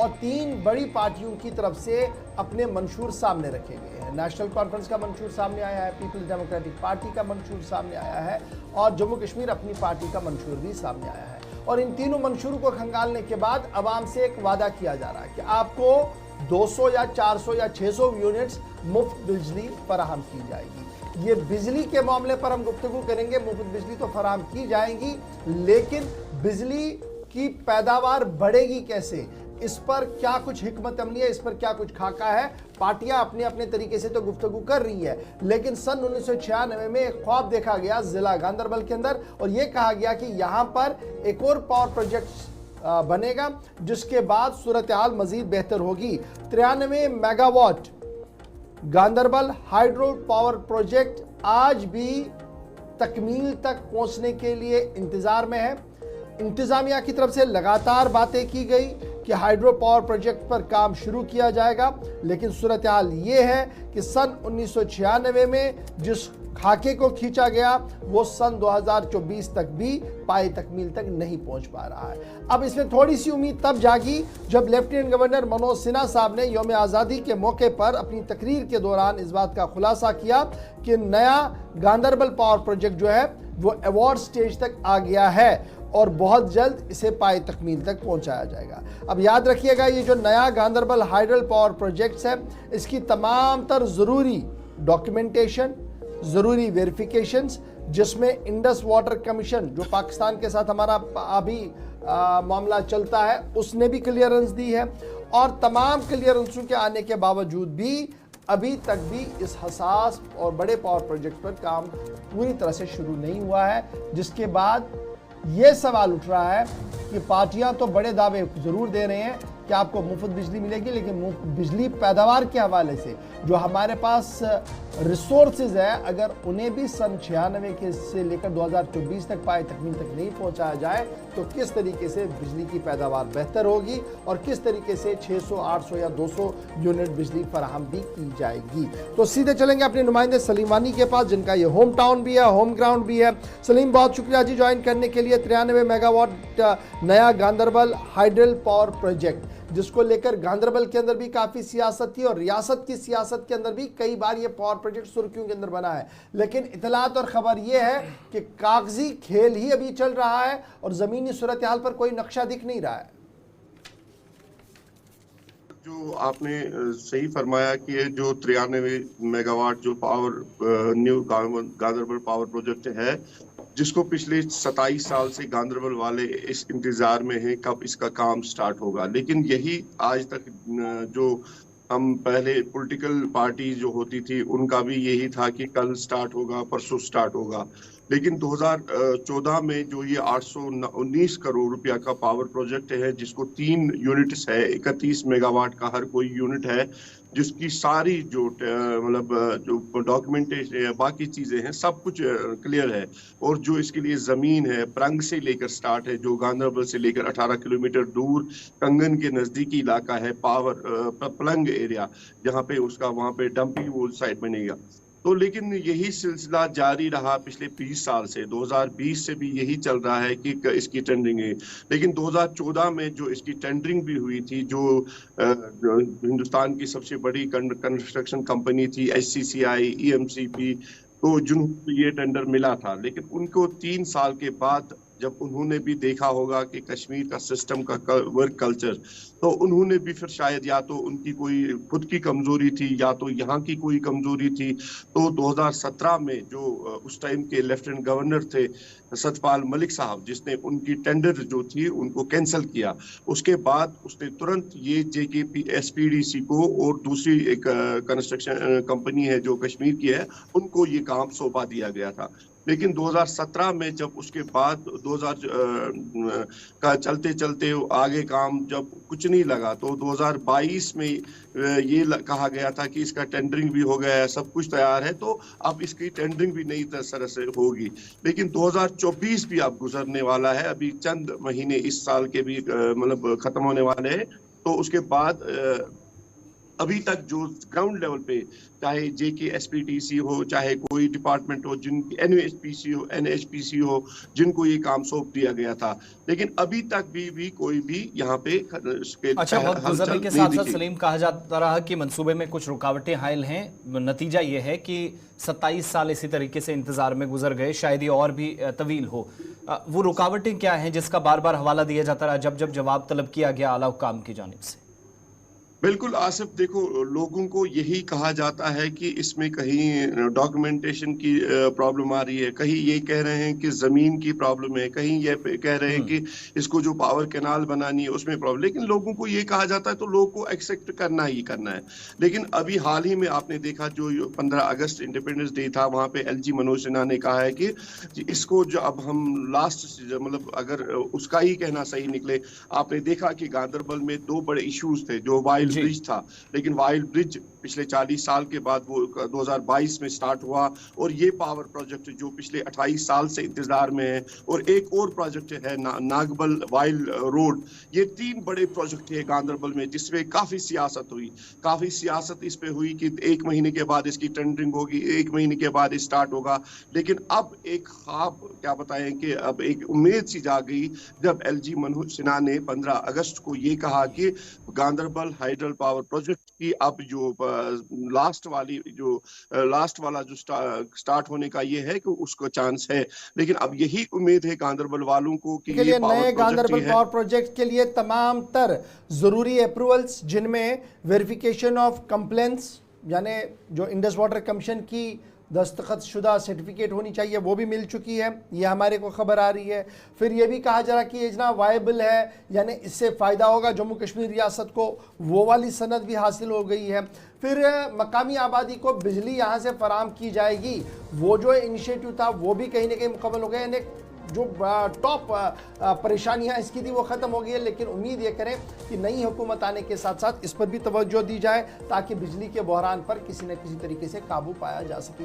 और 3 बड़ी पार्टियों की तरफ से अपने मंशूर सामने रखे गए हैं। नेशनल कॉन्फ्रेंस का मंशूर सामने आया है, पीपल्स डेमोक्रेटिक पार्टी का मंशूर सामने आया है और जम्मू कश्मीर अपनी पार्टी का मंशूर भी सामने आया है। और इन तीनों मंशूरों को खंगालने के बाद अवाम से एक वादा किया जा रहा है कि आपको 200 या 400 या 600 यूनिट्स मुफ्त बिजली फराहम की जाएगी। ये बिजली के मामले पर हम गुफ्तगू करेंगे। मुफ्त बिजली तो फराहम की जाएगी, लेकिन बिजली की पैदावार बढ़ेगी कैसे, इस पर क्या कुछ हिकमत अमली है, इस पर क्या कुछ खाका है। पार्टियां अपने अपने तरीके से तो गुफ्तगू कर रही है, लेकिन सन 1996 में एक ख्वाब देखा गया जिला गांदरबल के अंदर और यह कहा गया कि यहां पर एक और पावर प्रोजेक्ट बनेगा, जिसके बाद सूरत हाल मजीद बेहतर होगी। 93 megawatt Ganderbal hydro power project आज भी तकमील तक पहुंचने के लिए इंतजार में है। इंतजामिया की तरफ से लगातार बातें की गई कि हाइड्रो पावर प्रोजेक्ट पर काम शुरू किया जाएगा, लेकिन सूरत हाल ये है कि सन 1996 में जिस खाके को खींचा गया वो सन 2024 तक भी पाए तकमील तक नहीं पहुंच पा रहा है। अब इसमें थोड़ी सी उम्मीद तब जागी जब लेफ्टिनेंट गवर्नर मनोज सिन्हा साहब ने यौम आज़ादी के मौके पर अपनी तकरीर के दौरान इस बात का खुलासा किया कि नया गांदरबल पावर प्रोजेक्ट जो है वो अवार्ड स्टेज तक आ गया है और बहुत जल्द इसे पाए तकमील तक पहुंचाया जाएगा। अब याद रखिएगा, ये जो नया गांदरबल हाइडल पावर प्रोजेक्ट्स है, इसकी तमाम तर ज़रूरी डॉक्यूमेंटेशन, ज़रूरी वेरिफिकेशंस, जिसमें इंडस वाटर कमीशन जो पाकिस्तान के साथ हमारा अभी मामला चलता है, उसने भी क्लियरेंस दी है और तमाम क्लियरेंसों के आने के बावजूद भी अभी तक भी इस हसास और बड़े पावर प्रोजेक्ट पर काम पूरी तरह से शुरू नहीं हुआ है, जिसके बाद ये सवाल उठ रहा है कि पार्टियां तो बड़े दावे ज़रूर दे रहे हैं कि आपको मुफ्त बिजली मिलेगी, लेकिन मुफ्त बिजली पैदावार के हवाले से जो हमारे पास रिसोर्सेज है, अगर उन्हें भी सन 96 के से लेकर 2024 तक पाए तकमील तक नहीं पहुंचाया जाए तो किस तरीके से बिजली की पैदावार बेहतर होगी और किस तरीके से 600, 800 या 200 यूनिट बिजली फराहम भी की जाएगी। तो सीधे चलेंगे अपने नुमाइंदे सलीम वानी के पास, जिनका ये होम टाउन भी है, होम ग्राउंड भी है। सलीम, बहुत शुक्रिया जी ज्वाइन करने के लिए। 93 मेगावाट नया गांदरबल हाइडल पावर प्रोजेक्ट, जिसको लेकर गांदरबल के अंदर भी काफ़ी सियासत थी और रियासत की सियासत के अंदर भी कई बार ये पावर प्रोजेक्ट सुर्खियों के अंदर बना है, लेकिन इतलात और ख़बर ये है कि कागजी खेल ही अभी चल रहा है और ज़मीनी सूरत हाल पर कोई नक्शा दिख नहीं रहा है। जो आपने सही फरमाया कि ये जो 93 मेगावाट जो power new Ganderbal power project है, जिसको पिछले 27 साल से गांदरबल वाले इस इंतजार में हैं कब इसका काम स्टार्ट होगा, लेकिन यही आज तक जो हम पहले पॉलिटिकल पार्टी जो होती थी उनका भी यही था कि कल स्टार्ट होगा, परसों स्टार्ट होगा। लेकिन 2014 में जो ये 819 करोड़ रुपया का पावर प्रोजेक्ट है, जिसको 3 यूनिट्स है, 31 मेगावाट का हर कोई यूनिट है, जिसकी सारी जो मतलब जो डॉक्यूमेंटेशन है, बाकी चीज़ें हैं, सब कुछ क्लियर है। और जो इसके लिए ज़मीन है, प्रंग से लेकर स्टार्ट है, जो गांदरबल से लेकर 18 किलोमीटर दूर कंगन के नज़दीकी इलाका है, पावर पलंग एरिया, जहाँ पे उसका वहाँ पे डंपिंग वो साइड बनेगा। तो लेकिन यही सिलसिला जारी रहा पिछले 20 साल से, 2020 से भी यही चल रहा है कि इसकी टेंडरिंग है। लेकिन 2014 में जो इसकी टेंडरिंग भी हुई थी, जो हिंदुस्तान की सबसे बड़ी कंस्ट्रक्शन कंपनी थी HCCI, EMCP, तो जिनको ये टेंडर मिला था, लेकिन उनको 3 साल के बाद जब उन्होंने भी देखा होगा कि कश्मीर का सिस्टम का वर्क कल्चर, तो उन्होंने भी फिर शायद या तो उनकी कोई खुद की कमजोरी थी या तो यहाँ की कोई कमजोरी थी, तो 2017 में जो उस टाइम के लेफ्टिनेंट गवर्नर थे सतपाल मलिक साहब, जिसने उनकी टेंडर जो थी उनको कैंसिल किया, उसके बाद उसने तुरंत ये JKP SPDC को और दूसरी एक कंस्ट्रक्शन कंपनी है जो कश्मीर की है, उनको ये काम सौंपा दिया गया था। लेकिन 2017 में जब उसके बाद 2000 का चलते चलते आगे काम जब कुछ नहीं लगा, तो 2022 में ये कहा गया था कि इसका टेंडरिंग भी हो गया है, सब कुछ तैयार है, तो अब इसकी टेंडरिंग भी नई तरह से होगी। लेकिन 2024 भी अब गुजरने वाला है, अभी चंद महीने इस साल के भी मतलब खत्म होने वाले हैं, तो उसके बाद अभी तक जो ग्राउंड लेवल पे चाहे JKSPTC हो, चाहे कोई डिपार्टमेंट हो, जिन NHPC हो, जिनको ये काम सौंप दिया गया था, लेकिन अभी तक भी कोई भी यहाँ पे अच्छा, वक्त गुजरने के साथ साथ सलीम, कहा जाता रहा कि मंसूबे में कुछ रुकावटें हायल हैं। नतीजा ये है कि 27 साल इसी तरीके से इंतजार में गुजर गए, शायद ये और भी तवील हो। वो रुकावटें क्या हैं जिसका बार बार हवाला दिया जाता रहा जब जब जवाब तलब किया गया आला हुक्काम की जानिब से? बिल्कुल आसिफ, देखो, लोगों को यही कहा जाता है कि इसमें कहीं डॉक्यूमेंटेशन की प्रॉब्लम आ रही है, कहीं ये कह रहे हैं कि जमीन की प्रॉब्लम है, कहीं ये कह रहे हैं कि इसको जो पावर कैनाल बनानी है उसमें प्रॉब्लम, लेकिन लोगों को ये कहा जाता है तो लोगों को एक्सेप्ट करना ही करना है। लेकिन अभी हाल ही में आपने देखा जो 15 अगस्त इंडिपेंडेंस डे था, वहां पे LG मनोज सिन्हा ने कहा है कि इसको जो अब हम लास्ट, मतलब अगर उसका ही कहना सही निकले, आपने देखा कि गांधरबल में 2 बड़े इश्यूज थे। जो वाइल्ड ब्रिज था, लेकिन वाइल्ड ब्रिज पिछले 40 साल के बाद वो 2022 में स्टार्ट हुआ, और ये पावर प्रोजेक्ट जो पिछले 28 साल से इंतजार में है, और एक और प्रोजेक्ट है नागबल वाइल्ड रोड। ये 3 बड़े प्रोजेक्ट है गांधरबल में, जिसमें काफी सियासत इस पे हुई कि 1 महीने के बाद इसकी टेंडरिंग होगी, 1 महीने के बाद स्टार्ट होगा। लेकिन अब एक ख्वाब, क्या बताएं कि अब एक उम्मीद सी जाग गई जब LG मनोज सिन्हा ने 15 अगस्त को ये कहा कि गांधरबल हाइडल पावर प्रोजेक्ट की अब जो लास्ट वाला जो स्टार्ट होने का ये है कि उसको चांस है। लेकिन अब यही उम्मीद है गांधरबल वालों को कि के लिए नए गांधरबल पावर प्रोजेक्ट के लिए तमाम तर जरूरी अप्रूवल्स, जिनमें वेरिफिकेशन ऑफ कंप्लेंट्स, यानी जो इंडस वाटर कमीशन की दस्तखत शुदा सर्टिफिकेट होनी चाहिए, वो भी मिल चुकी है, ये हमारे को खबर आ रही है। फिर ये भी कहा जा रहा कि योजना वायबल है, यानी इससे फ़ायदा होगा जम्मू कश्मीर रियासत को, वो वाली सनद भी हासिल हो गई है। फिर मकामी आबादी को बिजली यहाँ से फराम की जाएगी, वो जो इनिशिएटिव था वो भी कहीं ना कहीं मुकम्मल हो गया, यानी जो टॉप परेशानियां इसकी थी वो ख़त्म हो गई है। लेकिन उम्मीद ये करें कि नई हुकूमत आने के साथ साथ इस पर भी तवज्जो दी जाए ताकि बिजली के बहरान पर किसी न किसी तरीके से काबू पाया जा सके।